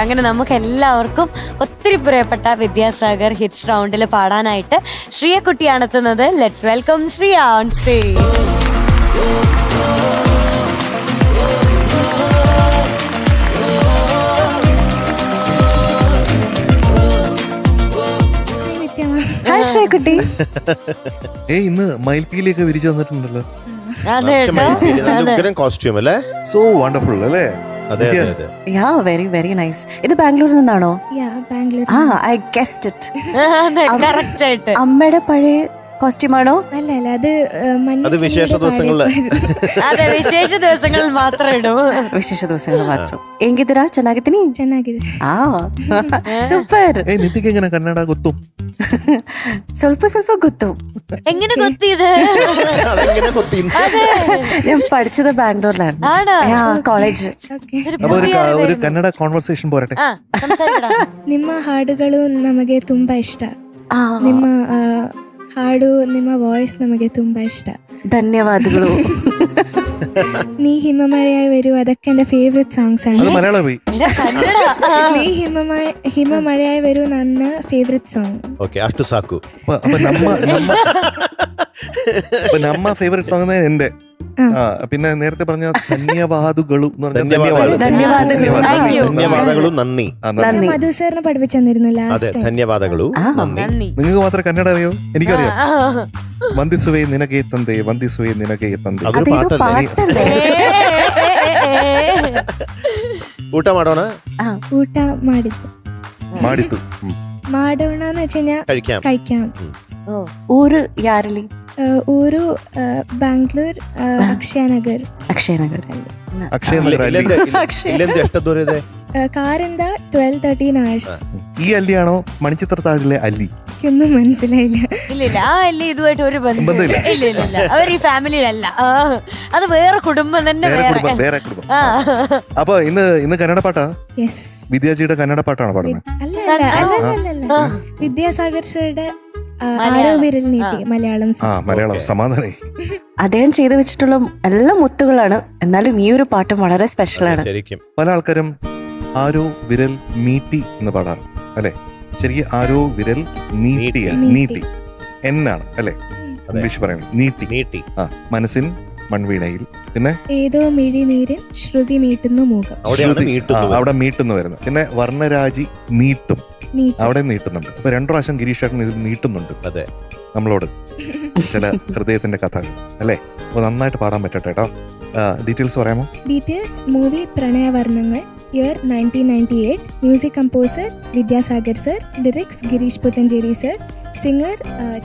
അങ്ങനെ നമുക്ക് എല്ലാവർക്കും ഒത്തിരി പ്രിയപ്പെട്ട വിദ്യാസാഗർ ഹിറ്റ്സ് റൗണ്ടിൽ പാടാനായിട്ട് ശ്രീയ കുട്ടിയാണ് എത്തുന്നത്. Let's welcome Shriya on stage. കുട്ടി ഇന്ന് മയിൽപ്പീലിയൊക്കെ വിരിച്ചു തന്നിട്ടുണ്ടല്ലോ. കോസ്റ്റ്യൂം അല്ലേ? സോ വണ്ടർഫുൾ അല്ലേ? അതെ അതെ അതെ. Yeah very very nice. ഇത് ബാംഗ്ലൂരിൽ നിന്നാണോ? ആ ഐ ഗെസ്ഡ് ഇറ്റ്. കറക്റ്റ് ആയിട്ട് അമ്മയുടെ പഴയ കോസ്റ്റ്യൂമാണോ? അല്ല അല്ല, അത് വിശേഷ ദിവസങ്ങളില്. അതെ, വിശേഷ ദിവസങ്ങളിൽ മാത്രം ഇടും. ವಿಶೇಷ ದಿವಸಗಳು ಮಾತ್ರ. ಹೆಂಗಿದ್ದೀರಾ? ಚೆನ್ನಾಗಿದ್ದೀನಿ. ಚೆನ್ನಾಗಿದೆ. ಸೂಪರ್. നിത്യക്ക് എങ്ങനെ കന്നഡ ಗೊತ್ತು? ಸ್ವಲ್ಪ ಸ್ವಲ್ಪ ಗೊತ್ತು. എങ്ങനെ കൊത്തിയത്? ഞാൻ പഠിച്ചത് ബാംഗ്ലൂരിലായിരുന്നു. കോളേജ്. അപ്പൊ ഒരു കന്നഡ കോൺവെർസേഷൻ പോരട്ടെ. ನಿಮ್ಮ ಹಾಡುಗಳು ನಮಗೆ ತುಂಬಾ ಇಷ್ಟ. ನಿಮ್ಮ ಹಾಡು, ನಿಮ್ಮ ವಾಯ್ಸ್ ನಮಗೆ ತುಂಬಾ ಇಷ್ಟ. ಧನ್ಯವಾದಗಳು. ನೀ ಹಿಮಮಳೆಯಾയി വരൂ, അതൊക്കെ എന്റെ ഫേവറേറ്റ് സോങ്സ് ആണ്. മലയാളം പോയി. ನೀ ಹಿಮಮಳೆಯಾയി വരൂ ನನ್ನ ಫೇವರೇಟ್ ಸಾಂಗ್. ಓಕೆ, ಅಷ್ಟು ಸಾಕು. നമ്മ ഫേവറേറ്റ് സോങ് എന്റെ. പിന്നെ നേരത്തെ പറഞ്ഞ ധന്യവാദുകളും ധന്യവാദಗಳು നന്ദി. മധു സാറിനെ പഠിപ്പിച്ചു തന്നിരുന്നു ലാസ്റ്റ് ടൈം. ധന്യവാദಗಳು നന്ദി. നിങ്ങൾക്ക് മാത്രം കന്നഡ അറിയോ? എനിക്കറിയാം. ವಂದಿಸುವೆ ನಿನಗೆ ತಂದೆ, ವಂದಿಸುವೆ ನಿನಗೆ ತಂದೆ. അതൊരു പാട്ടല്ലേ? ಊಟ ಮಾಡೋಣ. ಊಟ ಮಾಡಿದ್ದು ಮಾಡಿತ್ತು ಮಾಡೋಣ എന്ന് വെച്ച് കഴിഞ്ഞാൽ കഴിക്കാം. ಊರು ಯಾರಲ್ಲಿ? ಊರು ಬ್ಯಾಂಗ್ಳೂರ್, ಅಕ್ಷಯನಗರ್. ಅಕ್ಷಯನಗರ್. ಅಕ್ಷಯ ನಗರ ಅಲ್ಲಿ. ಇಲ್ಲಿಂದ ಎಷ್ಟು ದೂರ ಇದೆ? കാറിന്ത 12-13 hours. ഈ അല്ലിയാണോ മണിച്ചിത്ര താഴിലെ അല്ലി? ഒന്നും മനസ്സിലായില്ല. ഇല്ലില്ല, ആ അല്ലി ഇതുമായിട്ട് ഒരു ബന്ധമില്ല. ഇല്ല ഇല്ല ഇല്ല, അവർ ഈ ഫാമിലിയിലല്ല. അത് വേറെ കുടുംബം തന്നെ, വേറെ കുടുംബം. അപ്പൊ ഇന്ന് കന്നഡ പാട്ടാ? വിദ്യാജിയുടെ കന്നഡ പാട്ടാണ് പാടുന്നത്? അല്ല വിദ്യാസാഗർ സാറുടെ ആരോ വിരൽ നീട്ടി മലയാളം. മലയാളം സമാധാനം. അദ്ദേഹം ചെയ്തു വെച്ചിട്ടുള്ള എല്ലാ മുത്തുകളാണ്. എന്നാലും ഈ ഒരു പാട്ടും വളരെ സ്പെഷ്യലാണ്. പല ആൾക്കാരും ആരോ വിരൽ നീട്ടി എന്ന് പാടാറ് അല്ലെ? ശരിക്കും ആരോ വിരൽ നീട്ടി എന്നാണ് അല്ലെ ഇംഗ്ലീഷ് പറയുന്നത്? നീട്ടി. മനസ്സിൻ മൺവീണയിൽ. പിന്നെ ഏതോ മിഴിനീരിൽ ശ്രുതി മീട്ടുന്നു മൂകം. അവിടെ മീട്ടുന്നു വരുന്നത്. പിന്നെ വർണ്ണരാജി നീട്ടും, അവിടെ നീട്ടുന്നുണ്ട്. അപ്പൊ 2 പ്രാവശ്യം ഗിരീഷ് ചേട്ടൻ ഇതിൽ നീട്ടുന്നുണ്ട്. അതെ, നമ്മളോട് ചില ഹൃദയത്തിന്റെ കഥകൾ അല്ലേ? അപ്പൊ നന്നായിട്ട് പാടാൻ പറ്റട്ടെ കേട്ടോ. ഡീറ്റെയിൽസ് പറയാമോ? Details: movie Pranayavarnangal, year 1998, music composer Vidyasagar sir, lyrics Gireesh Puthenchery sir, singer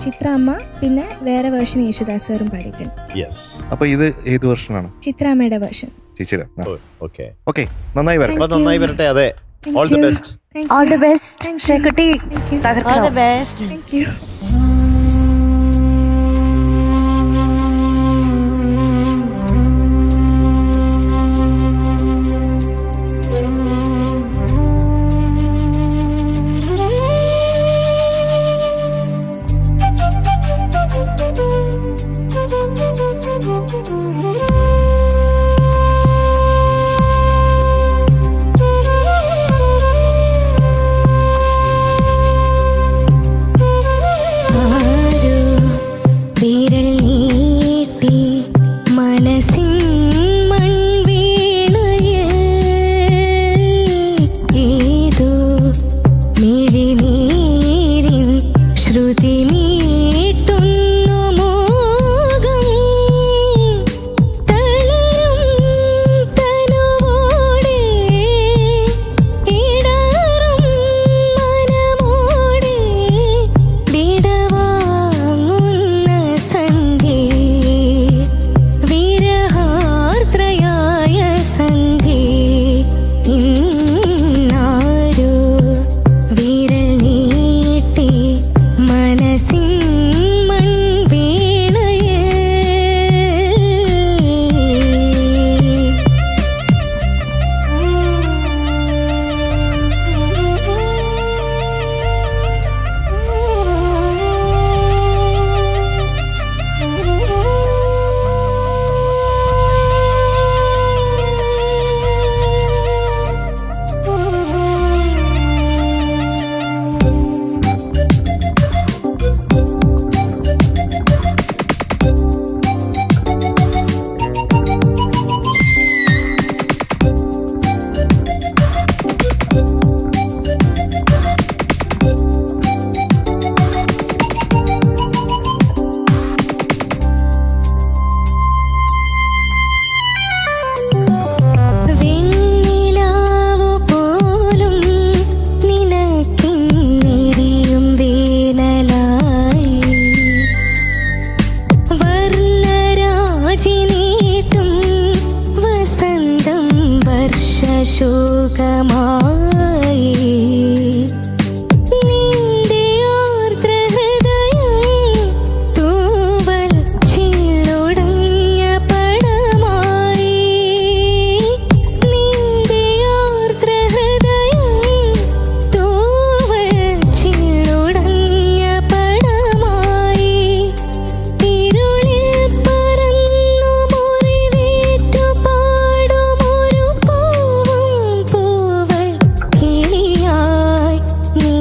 Chithra അമ്മ, പിന്നെ വേറെ വേർഷൻ യേശുദാസ് സാറും പാടിയിട്ടുണ്ട്. അപ്പൊ ഇത് ഏത് വേർഷനാണ്? ചിത്രാമ്മയുടെ വേർഷൻ. ചേച്ചിയുടെ. ഓക്കെ, നന്നായി വരട്ടെ. അതെ, all the best. All the best ഷേക്കുട്ടി. All the best. Thank you. നിന്റെ ആർദ്രഹൃദയം തൂവൽ ചില്ലൊടഞ്ഞ പടമായി. നിന്റെ ആർദ്രഹൃദയം തൂവൽ ചില്ലൊടഞ്ഞ പടമായി. ഇരുളിൽ പറന്നു മുറിവേറ്റു പാടുമൊരു പൂവും പൂവൽ കിളിയായി നീ.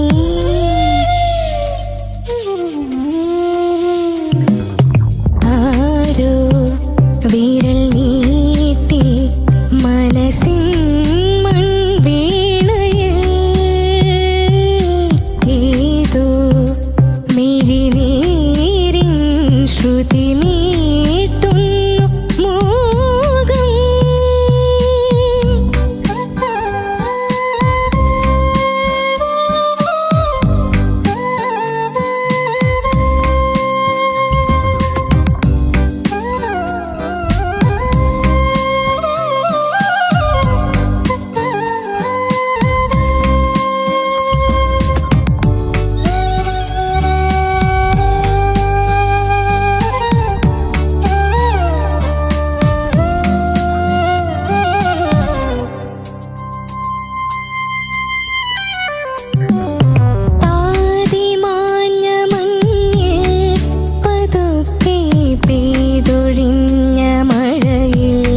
ആരോ വിരൽ നീട്ടി മനസ്സിൻ മൺവീണയിൽ ഏതോ മിഴിനീരിൻ ശ്രുതി മീട്ടുന്നു മോഹം. പാതിമാഞ്ഞ മഞ്ഞിൽ പതുക്കെ പെയ്തൊഴിഞ്ഞ മഴയിൽ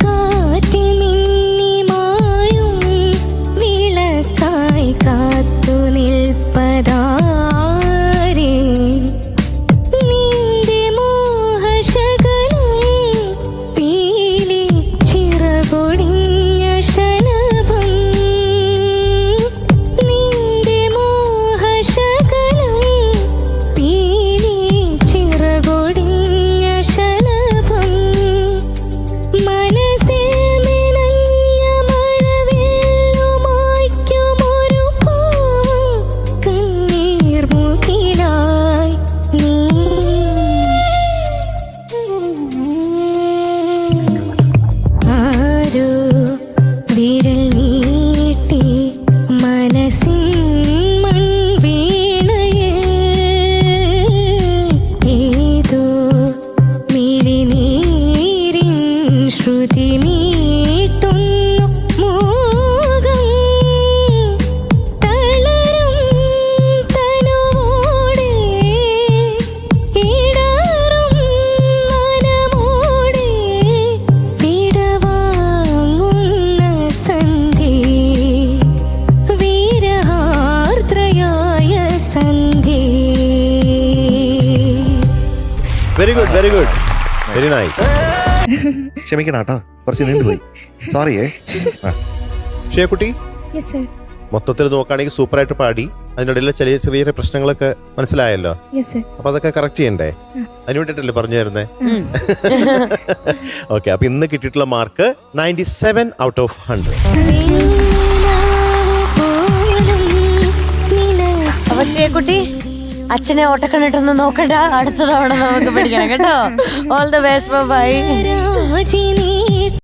കാറ്റിൽ മിന്നിമായും വിളക്കായി കാത്തു നിൽപ്പതാരേ. നിന്റെ മോഹശകലം പീലി ചിറകൊടിഞ്ഞ ശലഭം. നിന്റെ മോഹശകലം പീലി ചിറകൊടിഞ്ഞ ശലഭം. മനസ്സിൽ മെനഞ്ഞ മഴവില്ലുമായ്ക്കുമൊരു പൂവും കണ്ണീർമുകിലായി നീ. ആരോ വിരൽ നീട്ടി മനസ്സിൻ മൺവീണയിൽ ഏതോ മിഴിനീരിൻ ശ്രുതി മീട്ടുന്നു മോഹം. തളരും തനുവോടെ ഇടറും മനമോടെ വിടവാങ്ങുന്ന സന്ധ്യേ, വീരഹാർദ്രയായ സന്ധ്യേ. Very good, very good, very nice. ക്ഷമിക്കണം കേട്ടോ, കുറച്ച് നീണ്ടുപോയി. സോറിയേ. ഷിയക്കുട്ടി, യെസ് സർ. മൊത്തത്തിൽ നോക്കുകയാണെങ്കിൽ സൂപ്പറായിട്ട് പാടി. അതിനിടയിൽ ചെറിയ ചെറിയ പ്രശ്നങ്ങളൊക്കെ മനസ്സിലായല്ലോ. Yes sir. അപ്പൊ അതൊക്കെ കറക്റ്റ് ചെയ്യണ്ടേ? അതിന് വേണ്ടിട്ടല്ലേ പറഞ്ഞു തരുന്നേ? ഓക്കെ, അപ്പൊ ഇന്ന് കിട്ടിയിട്ടുള്ള മാർക്ക് 97 ഔട്ട് ഓഫ് 100. അപ്പൊ ശ്രീകുട്ടി, അച്ഛനെ ഓട്ടക്കണ്ണിട്ടൊന്ന് നോക്കണ്ട, അടുത്ത തവണ നമുക്ക് പഠിക്കണം കേട്ടോ. All the best, by.